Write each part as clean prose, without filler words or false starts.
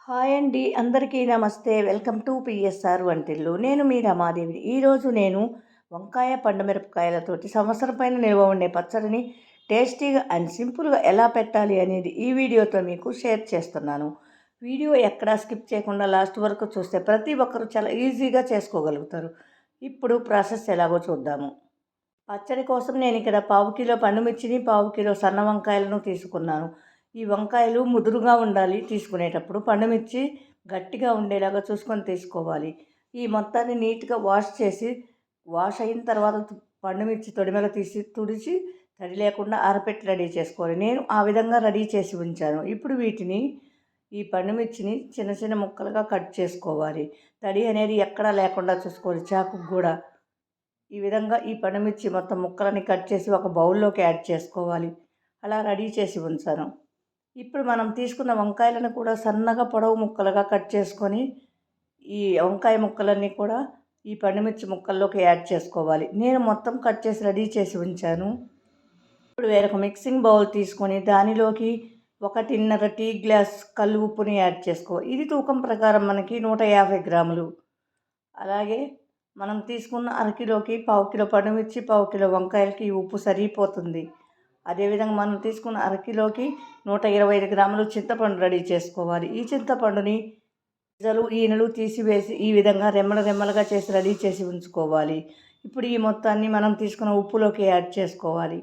Hi అండి, అందరికీ నమస్తే. వెల్కమ్ టు పిఎస్ఆర్ వంటిల్లు. నేను మీ రమాదేవిని. ఈరోజు నేను వంకాయ పండుమిరపకాయలతోటి సంవత్సరం పైన నిల్వ ఉండే పచ్చడిని టేస్టీగా అండ్ సింపుల్గా ఎలా పెట్టాలి అనేది ఈ వీడియోతో మీకు షేర్ చేస్తున్నాను. వీడియో ఎక్కడా స్కిప్ చేయకుండా లాస్ట్ వరకు చూస్తే ప్రతి ఒక్కరూ చాలా ఈజీగా చేసుకోగలుగుతారు. ఇప్పుడు ప్రాసెస్ ఎలాగో చూద్దాము. పచ్చడి కోసం నేను ఇక్కడ పావు కిలో పండుమిర్చిని, పావు కిలో సన్న వంకాయలను తీసుకున్నాను. ఈ వంకాయలు ముదురుగా ఉండాలి తీసుకునేటప్పుడు. పండుమిర్చి గట్టిగా ఉండేలాగా చూసుకొని తీసుకోవాలి. ఈ మొత్తాన్ని నీట్గా వాష్ అయిన తర్వాత పండుమిర్చి తొడిమెల తీసి తుడిచి తడి లేకుండా ఆరపెట్టి రెడీ చేసుకోవాలి. నేను ఆ విధంగా రెడీ చేసి ఉంచాను. ఇప్పుడు ఈ పండుమిర్చిని చిన్న చిన్న ముక్కలుగా కట్ చేసుకోవాలి. తడి అనేది ఎక్కడా లేకుండా చూసుకోవాలి. చాకుకు కూడా ఈ విధంగా ఈ పండుమిర్చి మొత్తం ముక్కలని కట్ చేసి ఒక బౌల్లోకి యాడ్ చేసుకోవాలి. అలా రెడీ చేసి ఉంచాను. ఇప్పుడు మనం తీసుకున్న వంకాయలను కూడా సన్నగా పొడవు ముక్కలుగా కట్ చేసుకొని ఈ వంకాయ ముక్కలన్నీ కూడా ఈ పండుమిర్చి ముక్కల్లోకి యాడ్ చేసుకోవాలి. నేను మొత్తం కట్ చేసి రెడీ చేసి ఉంచాను. ఇప్పుడు వేరొక మిక్సింగ్ బౌల్ తీసుకొని దానిలోకి 1.5 టీ గ్లాస్ కల్లు ఉప్పుని యాడ్ చేసుకోవాలి. ఇది తూకం ప్రకారం మనకి 150 గ్రాములు. అలాగే మనం తీసుకున్న అరకిలోకి పావు కిలో పండుమిర్చి, పావు కిలో వంకాయలకి ఈ ఉప్పు సరిపోతుంది. అదేవిధంగా మనం తీసుకున్న అరకిలోకి 125 గ్రాములు చింతపండు రెడీ చేసుకోవాలి. ఈ చింతపండుని ఈనెలు తీసివేసి ఈ విధంగా రెమ్మలుగా చేసి రెడీ చేసి ఉంచుకోవాలి. ఇప్పుడు ఈ మొత్తాన్ని మనం తీసుకున్న ఉప్పులోకి యాడ్ చేసుకోవాలి.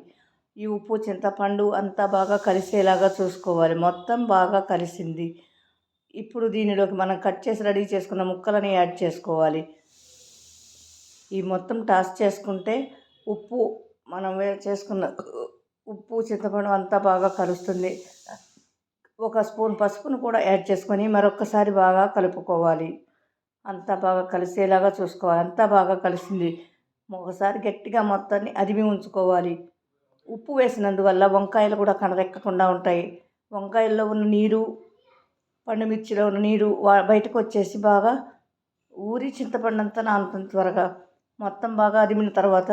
ఈ ఉప్పు చింతపండు అంతా బాగా కలిసేలాగా చూసుకోవాలి. మొత్తం బాగా కలిసింది. ఇప్పుడు దీనిలోకి మనం కట్ చేసి రెడీ చేసుకున్న ముక్కలని యాడ్ చేసుకోవాలి. ఈ మొత్తం టాస్ చేసుకుంటే మనం చేసుకున్న ఉప్పు చింతపండు అంతా బాగా కలుస్తుంది. 1 స్పూన్ పసుపును కూడా యాడ్ చేసుకొని మరొకసారి బాగా కలుపుకోవాలి. అంతా బాగా కలిసేలాగా చూసుకోవాలి. అంతా బాగా కలిసింది. ఒకసారి గట్టిగా మొత్తాన్ని అదిమి ఉంచుకోవాలి. ఉప్పు వేసినందువల్ల వంకాయలు కూడా కనరెక్కకుండా ఉంటాయి. వంకాయల్లో ఉన్న నీరు, పండుమిర్చిలో ఉన్న నీరు బయటకు వచ్చేసి బాగా ఊరి చింతపండు అంతా నానుతుంది త్వరగా. మొత్తం బాగా అదిమిన తర్వాత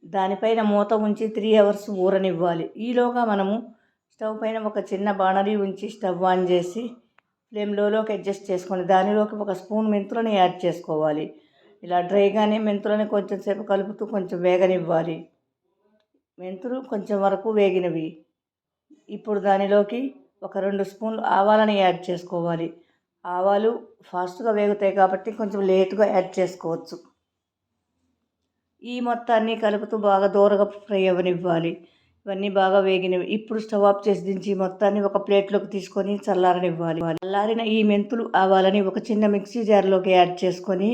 దానిపైన మూత ఉంచి 3 అవర్స్ ఊరనివ్వాలి. ఈలోగా మనము స్టవ్ పైన ఒక చిన్న బాణలి ఉంచి స్టవ్ ఆన్ చేసి ఫ్లేమ్ లోకి అడ్జస్ట్ చేసుకొని దానిలోకి 1 స్పూన్ మెంతులను యాడ్ చేసుకోవాలి. ఇలా డ్రైగానే మెంతులను కొంచెం సేపు కలుపుతూ కొంచెం వేగనివ్వాలి. మెంతులు కొంచెం వరకు వేగినవి. ఇప్పుడు దానిలోకి 2 స్పూన్లు ఆవాలని యాడ్ చేసుకోవాలి. ఆవాలు ఫాస్ట్గా వేగుతాయి కాబట్టి కొంచెం లేటుగా యాడ్ చేసుకోవచ్చు. ఈ మొత్తాన్ని కలుపుతూ బాగా దూరగా ఫ్రై అవ్వనివ్వాలి. ఇవన్నీ బాగా వేగినవి. ఇప్పుడు స్టవ్ ఆఫ్ చేసి దించి మొత్తాన్ని ఒక ప్లేట్లోకి తీసుకొని చల్లారనివ్వాలి. చల్లారిన ఈ మెంతులు ఆవాలని ఒక చిన్న మిక్సీ జార్లోకి యాడ్ చేసుకొని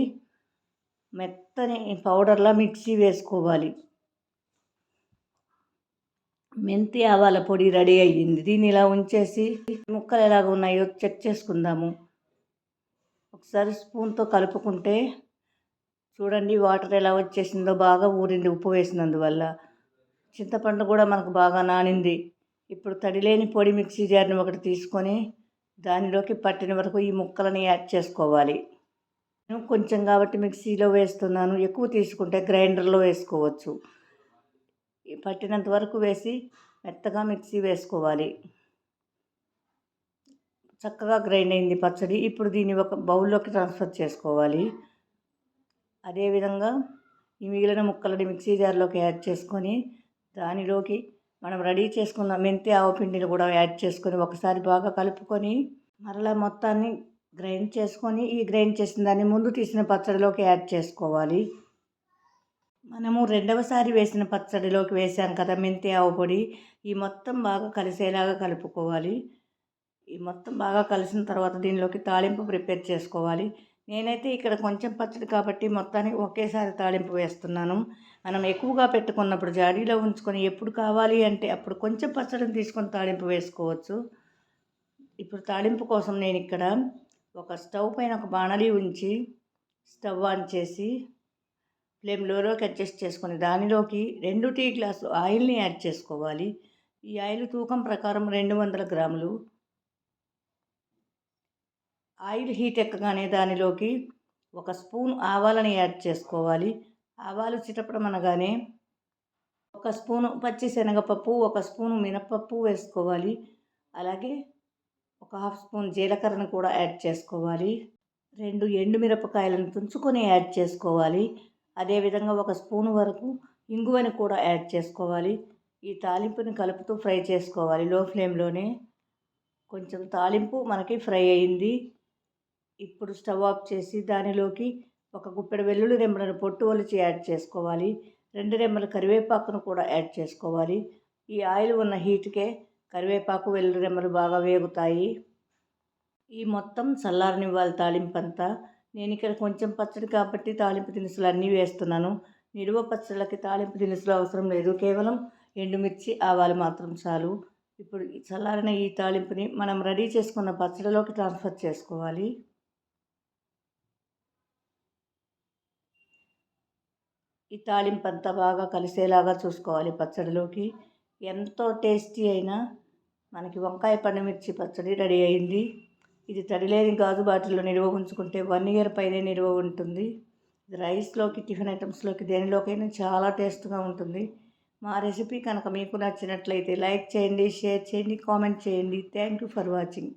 మెత్తని పౌడర్లా మిక్సీ వేసుకోవాలి. మెంతి ఆవాల పొడి రెడీ అయ్యింది. దీన్ని ఇలా ఉంచేసి ముక్కలు ఎలాగ ఉన్నాయో చెక్ చేసుకుందాము. ఒకసారి స్పూన్తో కలుపుకుంటే చూడండి వాటర్ ఎలా వచ్చేసిందో, బాగా ఊరింది ఉప్పు వేసినందువల్ల. చింతపండు కూడా మనకు బాగా నానింది. ఇప్పుడు తడిలేని పొడి మిక్సీ జార్ని ఒకటి తీసుకొని దానిలోకి పట్టిన వరకు ఈ ముక్కలని యాడ్ చేసుకోవాలి. నేను కొంచెం కాబట్టి మిక్సీలో వేస్తున్నాను. ఎక్కువ తీసుకుంటే గ్రైండర్లో వేసుకోవచ్చు. పట్టినంత వరకు వేసి మెత్తగా మిక్సీ వేసుకోవాలి. చక్కగా గ్రైండ్ అయింది పచ్చడి. ఇప్పుడు దీన్ని ఒక బౌల్లోకి ట్రాన్స్ఫర్ చేసుకోవాలి. అదేవిధంగా ఈ మిగిలిన ముక్కలని మిక్సీ జార్లోకి యాడ్ చేసుకొని దానిలోకి మనం రెడీ చేసుకున్న మెంతి ఆవపిండిని కూడా యాడ్ చేసుకొని ఒకసారి బాగా కలుపుకొని మరలా మొత్తాన్ని గ్రైండ్ చేసుకొని ఈ గ్రైండ్ చేసిన దాన్ని ముందు తీసిన పచ్చడిలోకి యాడ్ చేసుకోవాలి. మనము రెండవసారి వేసిన పచ్చడిలోకి వేసాం కదా మెంతి ఆవు పొడి. ఈ మొత్తం బాగా కలిసేలాగా కలుపుకోవాలి. ఈ మొత్తం బాగా కలిసిన తర్వాత దీనిలోకి తాలింపు ప్రిపేర్ చేసుకోవాలి. నేనైతే ఇక్కడ కొంచెం పచ్చడి కాబట్టి మొత్తానికి ఒకేసారి తాలింపు వేస్తున్నాను. మనం ఎక్కువగా పెట్టుకున్నప్పుడు జాడీలో ఉంచుకొని ఎప్పుడు కావాలి అంటే అప్పుడు కొంచెం పచ్చడిని తీసుకొని తాలింపు వేసుకోవచ్చు. ఇప్పుడు తాలింపు కోసం నేను ఇక్కడ ఒక స్టవ్ పైన ఒక బాణలి ఉంచి స్టవ్ ఆన్ చేసి ఫ్లేమ్ లోకి అడ్జస్ట్ చేసుకొని దానిలోకి 2 టీ గ్లాసులు ఆయిల్ని యాడ్ చేసుకోవాలి. ఈ ఆయిల్ తూకం ప్రకారం 200 గ్రాములు. ఆయిల్ హీట్ ఎక్కగానే దానిలోకి 1 స్పూన్ ఆవాలని యాడ్ చేసుకోవాలి. ఆవాలు చిటపటమనగానే 1 స్పూను పచ్చిశనగపప్పు, 1 స్పూను మినపప్పు వేసుకోవాలి. అలాగే ఒక హాఫ్ స్పూన్ జీలకర్రను కూడా యాడ్ చేసుకోవాలి. 2 ఎండుమిరపకాయలను తుంచుకొని యాడ్ చేసుకోవాలి. అదేవిధంగా ఒక స్పూను వరకు ఇంగువని కూడా యాడ్ చేసుకోవాలి. ఈ తాలింపుని కలుపుతూ ఫ్రై చేసుకోవాలి లో ఫ్లేమ్లోనే. కొంచెం తాలింపు మనకి ఫ్రై అయింది. ఇప్పుడు స్టవ్ ఆఫ్ చేసి దానిలోకి ఒక గుప్పెడు వెల్లుల్లి రెమ్మలను పొట్టు ఒలిచి యాడ్ చేసుకోవాలి. 2 రెమ్మల కరివేపాకును కూడా యాడ్ చేసుకోవాలి. ఈ ఆయిల్ ఉన్న హీట్కే కరివేపాకు వెల్లుల్లి రెమ్మలు బాగా వేగుతాయి. ఈ మొత్తం చల్లారనివ్వాలి తాలింపంతా. నేను ఇక్కడ కొంచెం పచ్చడి కాబట్టి తాలింపు దినుసులు అన్నీ వేస్తున్నాను. నిలువ పచ్చళ్ళకి తాలింపు దినుసులు అవసరం లేదు. కేవలం ఎండుమిర్చి, ఆవాలు మాత్రం చాలు. ఇప్పుడు చల్లారిన ఈ తాలింపుని మనం రెడీ చేసుకున్న పచ్చడిలోకి ట్రాన్స్ఫర్ చేసుకోవాలి. ఈ తాలింపు అంతా బాగా కలిసేలాగా చూసుకోవాలి పచ్చడిలోకి. ఎంతో టేస్టీ అయిన మనకి వంకాయ పండుమిర్చి పచ్చడి రెడీ అయింది. ఇది తడిలేని గాజు బాటిల్లో నిల్వ ఉంచుకుంటే 1 ఇయర్ పైనే నిల్వ ఉంటుంది. ఇది రైస్లోకి, టిఫిన్ ఐటమ్స్లోకి దేనిలోకైనా చాలా టేస్ట్గా ఉంటుంది. మా రెసిపీ కనుక మీకు నచ్చినట్లయితే లైక్ చేయండి, షేర్ చేయండి, కామెంట్ చేయండి. Thank you for watching.